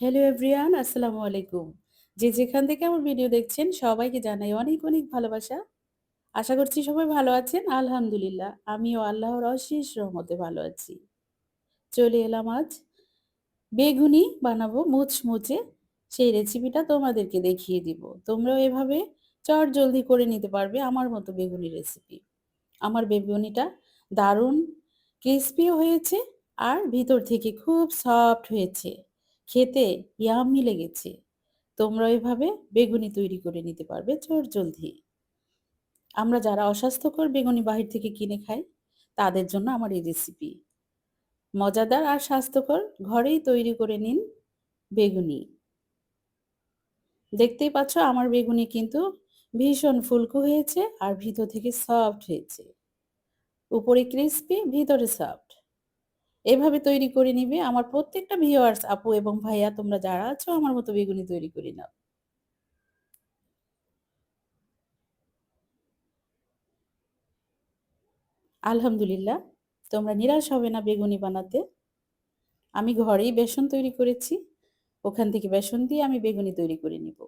Hello everyone, আসসালামু আলাইকুম। যে যেখান থেকে আমার ভিডিও দেখছেন সবাইকে জানাই অনেক, অনেক ভালোবাসা। আশা করছি সবাই ভালো আছেন। আলহামদুলিল্লাহ, আমিও আল্লাহর অশেষ রহমতে ভালো আছি। চলে এলাম আজ বেগুনি বানাবো মুচমুচে। সেই রেসিপিটা তোমাদেরকে দেখিয়ে দিব। তোমরাও এভাবে চটজলদি করে নিতে পারবে আমার মতো বেগুনি রেসিপি। আমার বেগুনিটা দারুণ ক্রিস্পিও হয়েছে আর ভিতর থেকে খুব সফট হয়েছে। খেতে ইয়াম্মি লেগেছে। তোমরা এভাবে বেগুনি তৈরি করে নিতে পারবে চটজলদি। আমরা যারা অস্বাস্থ্যকর বেগুনি বাহির থেকে কিনে খাই, তাদের জন্য আমার এই রেসিপি। মজাদার আর স্বাস্থ্যকর ঘরেই তৈরি করে নিন বেগুনি। দেখতেই পাচ্ছ আমার বেগুনি কিন্তু ভীষণ ফুলকো হয়েছে আর ভিতর থেকে সফট হয়েছে। উপরে ক্রিস্পি, ভিতরে সফট। এভাবে তৈরি করে নিবে আমার প্রত্যেকটা ভিউয়ার্স আপু এবং ভাইয়া, তোমরা যারা আছো আমার মতো বেগুনি তৈরি করে নাও। আলহামদুলিল্লাহ, তোমরা নিরাশ হবে না বেগুনি বানাতে। আমি ঘরেই বেসন তৈরি করেছি। ওখান থেকে বেসন দিয়ে আমি বেগুনি তৈরি করে নিব।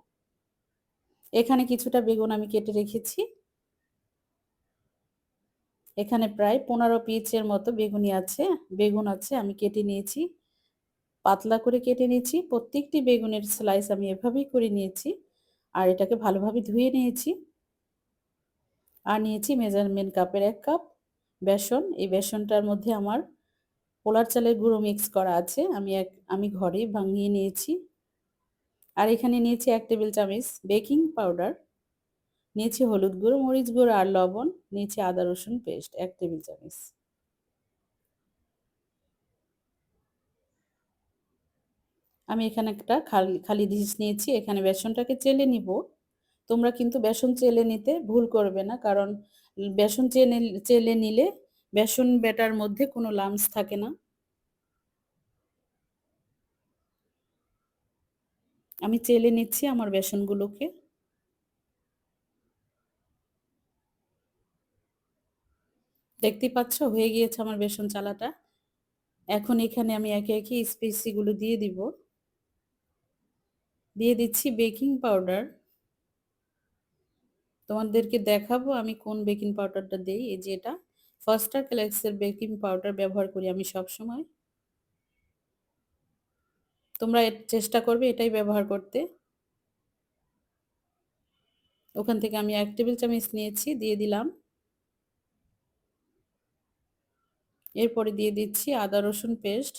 এখানে কিছুটা বেগুন আমি কেটে রেখেছি। এখানে প্রায় 15 পিসের মতো বেগুন আছে আমি কেটে নিয়েছি। পাতলা করে কেটে নিয়েছি। প্রত্যেকটি বেগুনের স্লাইস আমি এভাবেই করে নিয়েছি। আর এটাকে ভালোভাবে ধুয়ে নিয়েছি। আর নিয়েছি মেজারমেন্ট কাপের 1 কাপ বেসন। এই বেসনটার মধ্যে আমার পোলার চালের গুঁড়ো মিক্স করা আছে। আমি ঘরেই ভাঙিয়ে নিয়েছি। আর এখানে নিয়েছি 1 টেবিল চামচ বেকিং পাউডার, নিয়েছি হলুদ গুঁড়ো, মরিচ গুঁড়ো আর লবণ, নিয়েছি আদা রসুন পেস্ট 1 টেবিল চামচ। আমি এখানে একটা খালি ডিশ নিয়েছি। এখানে বেসনটাকে চেলে নিব। তোমরা কিন্তু বেসন চেলে নিতে ভুল করবে না, কারণ বেসন চেলে নিলে বেসন ব্যাটার মধ্যে কোনো লামস থাকে না। আমি চেলে নিচ্ছি আমার বেসনগুলোকে। দেখতেই পাচ্ছ হয়ে গিয়েছে আমার বেসন চালাটা। এখন এখানে আমি একে একে স্পাইসিগুলো দিয়ে দিব। দিয়ে দিচ্ছি বেকিং পাউডার। তোমাদেরকে দেখাবো আমি কোন বেকিং পাউডারটা দেই। এই যে এটা ফাস্টার ক্যালাক্সের বেকিং পাউডার ব্যবহার করি আমি সব সময়। তোমরা চেষ্টা করবে এটাই ব্যবহার করতে। ওখান থেকে আমি 1 টেবিল চামচ নিয়েছি, দিয়ে দিলাম। এরপরে দিয়ে দিচ্ছি আদা রসুন পেস্ট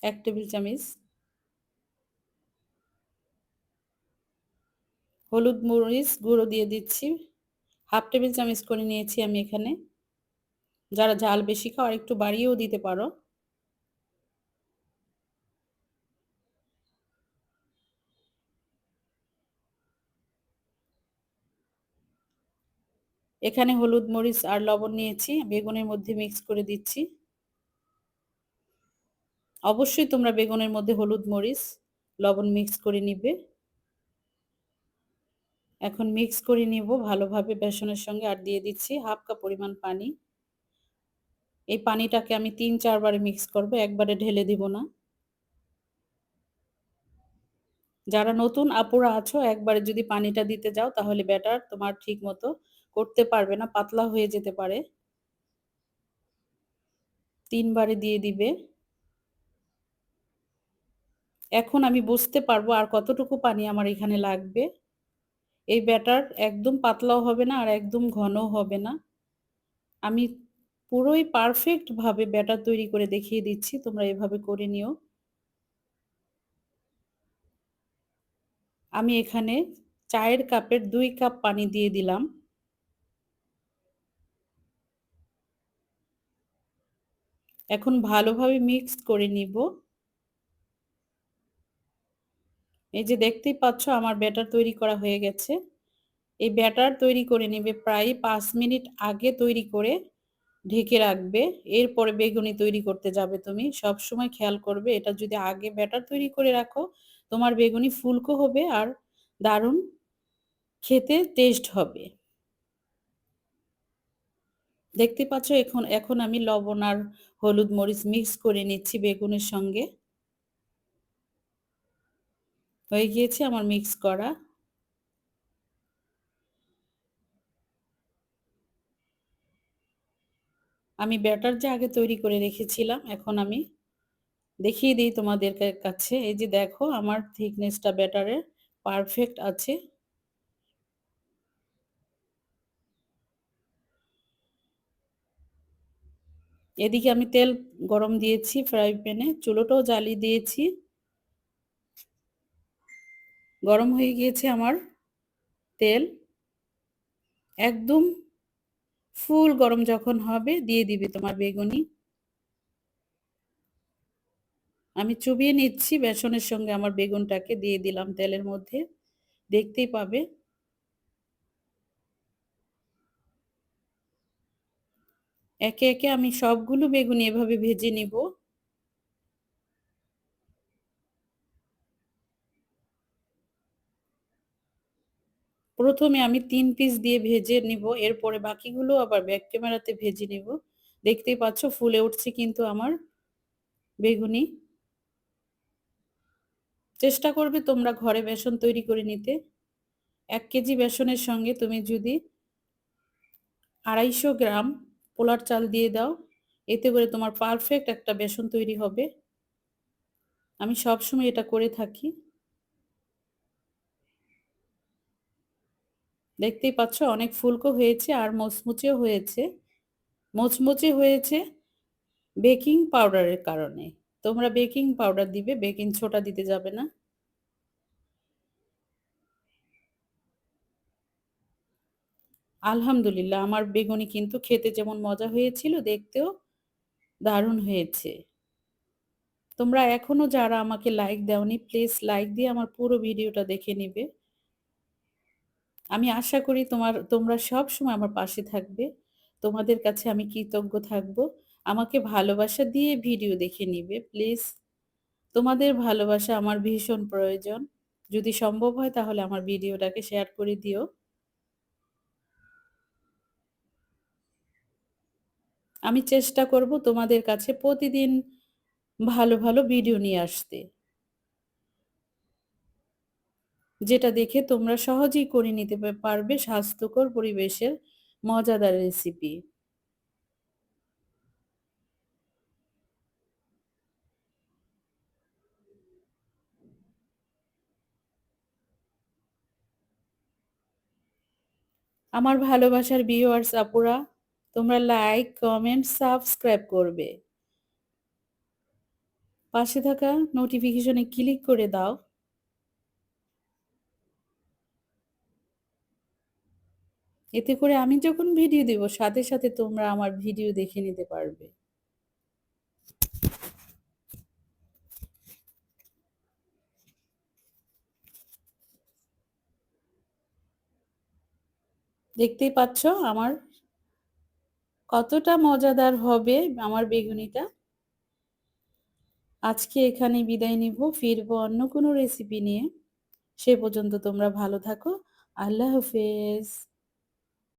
1 টেবিল চামচ। হলুদ মরিচ গুঁড়ো দিয়ে দিচ্ছি 1/2 টেবিল চামচ করে নিয়েছি আমি এখানে। যারা ঝাল বেশি খাও আর একটু বাড়িয়েও দিতে পারো। এখানে হলুদ মরিচ আর লবণ নিয়েছি, বেগুনের মধ্যে মিক্স করে দিচ্ছি। অবশ্যই তোমরা বেগুনের মধ্যে হলুদ মরিচ লবণ মিক্স করে নিবে। এখন মিক্স করে নিব ভালোভাবে বেসনের সঙ্গে, আর দিয়ে দিচ্ছি 1/2 কাপ পরিমাণ পানি। এই পানিটাকে আমি 3-4 বারে মিক্স করব, একবারে ঢেলে দিব না। যারা নতুন আপুরা আছো, একবারে যদি পানিটা দিতে যাও তাহলে ব্যাটার তোমার ঠিক মতো করতে পারবে না, পাতলা হয়ে যেতে পারে। 3 বারে দিয়ে দিবে। এখন আমি বুঝতে পারবো আর কতটুকু পানি আমার এখানে লাগবে। এই ব্যাটার একদম পাতলাও হবে না আর একদম ঘনও হবে না। আমি পুরোই পারফেক্ট ভাবে ব্যাটার তৈরি করে দেখিয়ে দিচ্ছি, তোমরা এভাবে করে নিও। আমি এখানে চায়ের কাপের 2 কাপ পানি দিয়ে দিলাম। এখন ভালোভাবে মিক্স করে নিব। এই যে দেখতেই পাচ্ছ আমার ব্যাটার তৈরি করা হয়ে গেছে। এই ব্যাটার তৈরি করে নিবে প্রায় 5 মিনিট আগে তৈরি করে ঢেকে রাখবে। এরপরে বেগুনি তৈরি করতে যাবে তুমি। সবসময় খেয়াল করবে এটা যদি আগে ব্যাটার তৈরি করে রাখো, তোমার বেগুনি ফুলকো হবে আর দারুণ খেতে টেস্ট হবে। দেখতে পাচ্ছ এখন এখন আমি লবণ আর হলুদ মরিচ মিক্স করে নিচ্ছি বেগুনের সঙ্গে। হয়ে গিয়েছে আমার মিক্স করা। আমি ব্যাটার যে আগে তৈরি করে রেখেছিলাম, এখন আমি দেখিয়ে দিই তোমাদের কাছে। এই যে দেখো আমার থিকনেসটা ব্যাটারের পারফেক্ট আছে। এদিকে আমি তেল গরম দিয়েছি ফ্রাই প্যানে, চুলোটাও জ্বালিয়ে দিয়েছি। গরম হয়ে গিয়েছে আমার তেল। একদম ফুল গরম যখন হবে দিয়ে দিবে তোমার বেগুনি। আমি চুবিয়ে নিচ্ছি বেসনের সঙ্গে আমার বেগুনটাকে দিয়ে দিলাম তেলের মধ্যে, দেখতেই পাবে। একে একে আমি সবগুলো বেগুনি এভাবে ভেজে নিব। প্রথমে আমি ৩ পিস দিয়ে ভেজে নিব, এরপরে বাকিগুলো আবার ব্যাক ক্যামেরাতে ভেজে নিব। দেখতেই পাচ্ছ ফুলে উঠছে কিন্তু আমার বেগুনি। চেষ্টা করবে তোমরা ঘরে বেসন তৈরি করে নিতে। ১ কেজি বেসনের সঙ্গে তুমি যদি ২৫০ গ্রাম পোলার চাল দিয়ে দাও, এতে করে তোমার পারফেক্ট একটা বেসন তৈরি হবে। আমি সবসময় এটা করে থাকি। দেখতেই পাচ্ছ অনেক ফুলকো হয়েছে আর মচমুচেও হয়েছে। মুচমুচে হয়েছে বেকিং পাউডারের কারণে। তোমরা বেকিং পাউডার দিবে, বেকিং সোডা দিতে যাবে না। আলহামদুলিল্লাহ আমার বেগুনি কিন্তু খেতে যেমন মজা হয়েছিল, দেখতেও দারুণ হয়েছে। তোমরা এখনো যারা আমাকে লাইক দাওনি, প্লিজ লাইক দিয়ে আমার পুরো ভিডিওটা দেখে নিবে। আমি আশা করি তোমরা সবসময় আমার পাশে থাকবে। তোমাদের কাছে আমি কৃতজ্ঞ থাকব। আমাকে ভালোবাসা দিয়ে ভিডিও দেখে নিবে প্লিজ। তোমাদের ভালোবাসা আমার ভীষণ প্রয়োজন। যদি সম্ভব হয় তাহলে আমার ভিডিওটাকে শেয়ার করে দিও। আমি চেষ্টা করব তোমাদের কাছে প্রতিদিন ভালো, ভালো ভিডিও নিয়ে আসতে। যেটা দেখে তোমরা সহজেই করে নিতে পারবে স্বাস্থ্যকর পরিবেশের মজাদার রেসিপি। আমার ভালোবাসার ভিউয়ার্স আপুরা, তোমরা লাইক, কমেন্ট, সাবস্ক্রাইব করবে। পাশে থাকা নোটিফিকেশনে ক্লিক করে দাও। এতে করে আমি যখন ভিডিও দেব সাথে, সাথে তোমরা আমার ভিডিও দেখে নিতে পারবে। দেখতেই পাচ্ছ আমার কতটা মজাদার হবে আমার বেগুনিটা। আজকে এখানেই বিদায় নিব। ফিরবো অন্য কোনো রেসিপি নিয়ে। সে পর্যন্ত তোমরা ভালো থাকো। আল্লাহ হাফেজ।